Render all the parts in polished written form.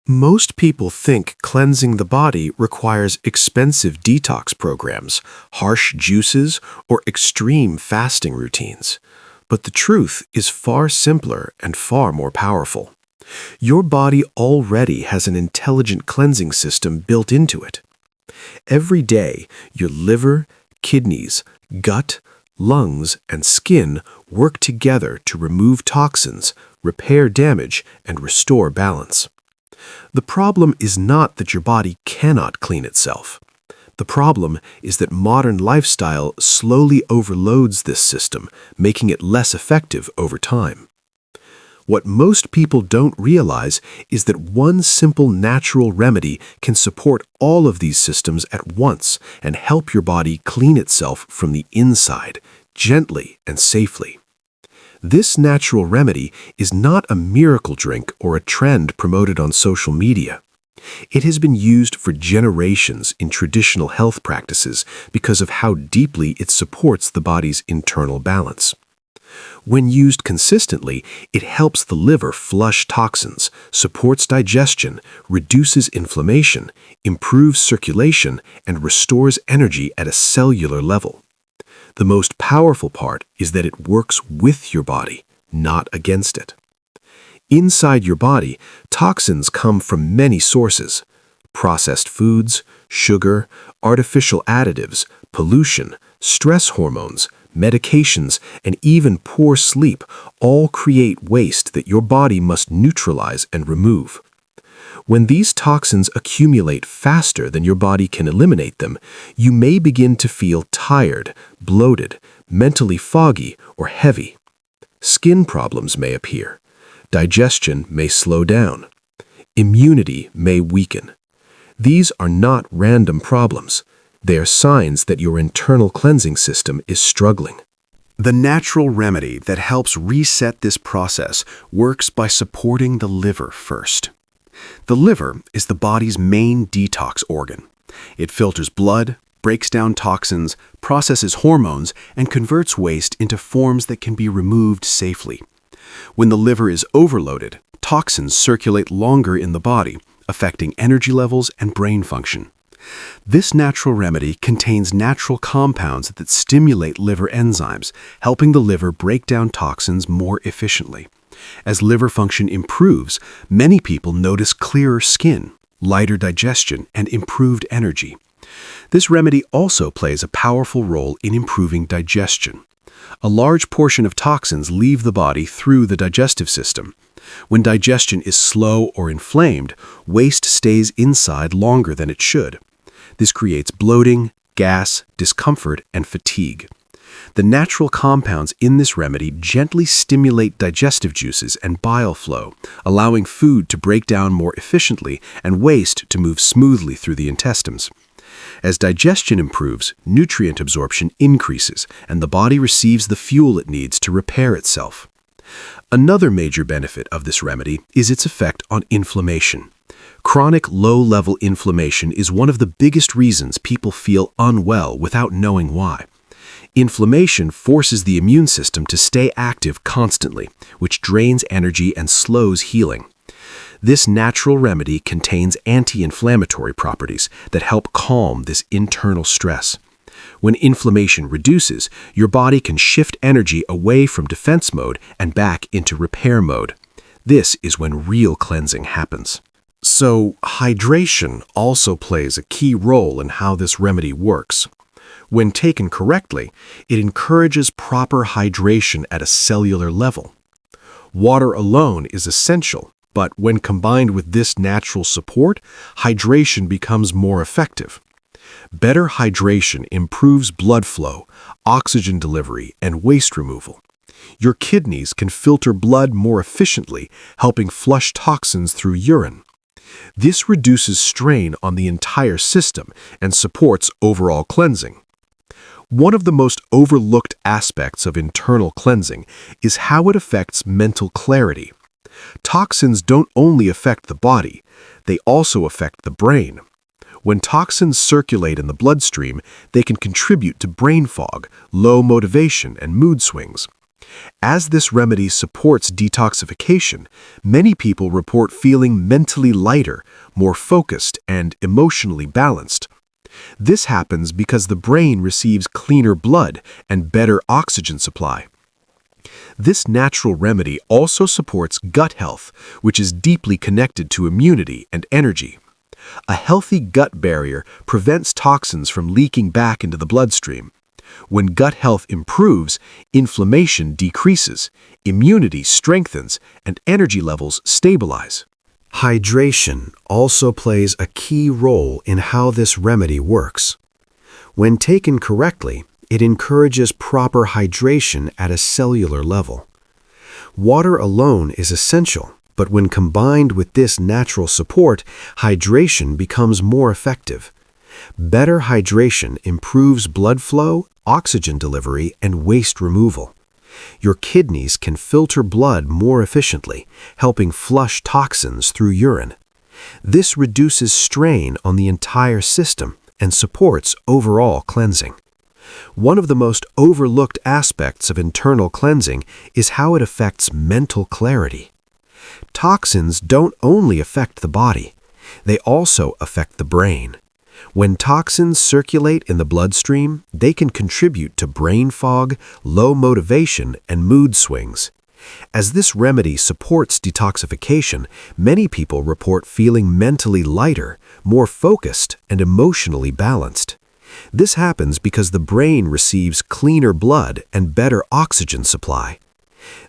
Most people think cleansing the body requires expensive detox programs, harsh juices, or extreme fasting routines. But the truth is far simpler and far more powerful. Your body already has an intelligent cleansing system built into it. Every day, your liver, kidneys, gut, lungs, and skin work together to remove toxins, repair damage, and restore balance. The problem is not that your body cannot clean itself. The problem is that modern lifestyle slowly overloads this system, making it less effective over time. What most people don't realize is that one simple natural remedy can support all of these systems at once and help your body clean itself from the inside, gently and safely. This natural remedy is not a miracle drink or a trend promoted on social media. It has been used for generations in traditional health practices because of how deeply it supports the body's internal balance. When used consistently, it helps the liver flush toxins, supports digestion, reduces inflammation, improves circulation, and restores energy at a cellular level. The most powerful part is that it works with your body, not against it. Inside your body, toxins come from many sources: processed foods, sugar, artificial additives, pollution, stress hormones, medications, and even poor sleep all create waste that your body must neutralize and remove. When these toxins accumulate faster than your body can eliminate them, you may begin to feel tired, bloated, mentally foggy, or heavy. Skin problems may appear. Digestion may slow down. Immunity may weaken. These are not random problems. They are signs that your internal cleansing system is struggling. The natural remedy that helps reset this process works by supporting the liver first. The liver is the body's main detox organ. It filters blood, breaks down toxins, processes hormones, and converts waste into forms that can be removed safely. When the liver is overloaded, toxins circulate longer in the body, affecting energy levels and brain function. This natural remedy contains natural compounds that stimulate liver enzymes, helping the liver break down toxins more efficiently. As liver function improves, many people notice clearer skin, lighter digestion, and improved energy. This remedy also plays a powerful role in improving digestion. A large portion of toxins leave the body through the digestive system. When digestion is slow or inflamed, waste stays inside longer than it should. This creates bloating, gas, discomfort, and fatigue. The natural compounds in this remedy gently stimulate digestive juices and bile flow, allowing food to break down more efficiently and waste to move smoothly through the intestines. As digestion improves, nutrient absorption increases, and the body receives the fuel it needs to repair itself. Another major benefit of this remedy is its effect on inflammation. Chronic low-level inflammation is one of the biggest reasons people feel unwell without knowing why. Inflammation forces the immune system to stay active constantly, which drains energy and slows healing. This natural remedy contains anti-inflammatory properties that help calm this internal stress. When inflammation reduces, your body can shift energy away from defense mode and back into repair mode. This is when real cleansing happens. So, hydration also plays a key role in how this remedy works. When taken correctly, it encourages proper hydration at a cellular level. Water alone is essential, but when combined with this natural support, hydration becomes more effective. Better hydration improves blood flow, oxygen delivery, and waste removal. Your kidneys can filter blood more efficiently, helping flush toxins through urine. This reduces strain on the entire system and supports overall cleansing. One of the most overlooked aspects of internal cleansing is how it affects mental clarity. Toxins don't only affect the body, they also affect the brain. When toxins circulate in the bloodstream, they can contribute to brain fog, low motivation, and mood swings. As this remedy supports detoxification, many people report feeling mentally lighter, more focused, and emotionally balanced. This happens because the brain receives cleaner blood and better oxygen supply. This natural remedy also supports gut health, which is deeply connected to immunity and energy. A healthy gut barrier prevents toxins from leaking back into the bloodstream. When gut health improves, inflammation decreases, immunity strengthens, and energy levels stabilize. Hydration also plays a key role in how this remedy works. When taken correctly, it encourages proper hydration at a cellular level. Water alone is essential, but when combined with this natural support, hydration becomes more effective. Better hydration improves blood flow, oxygen delivery, and waste removal. Your kidneys can filter blood more efficiently, helping flush toxins through urine. This reduces strain on the entire system and supports overall cleansing. One of the most overlooked aspects of internal cleansing is how it affects mental clarity. Toxins don't only affect the body, they also affect the brain. When toxins circulate in the bloodstream, they can contribute to brain fog, low motivation, and mood swings. As this remedy supports detoxification, many people report feeling mentally lighter, more focused, and emotionally balanced. This happens because the brain receives cleaner blood and better oxygen supply.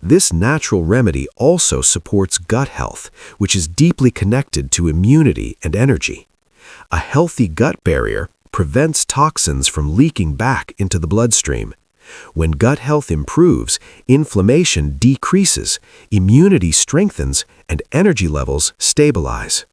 This natural remedy also supports gut health, which is deeply connected to immunity and energy. A healthy gut barrier prevents toxins from leaking back into the bloodstream. When gut health improves, inflammation decreases, immunity strengthens, and energy levels stabilize.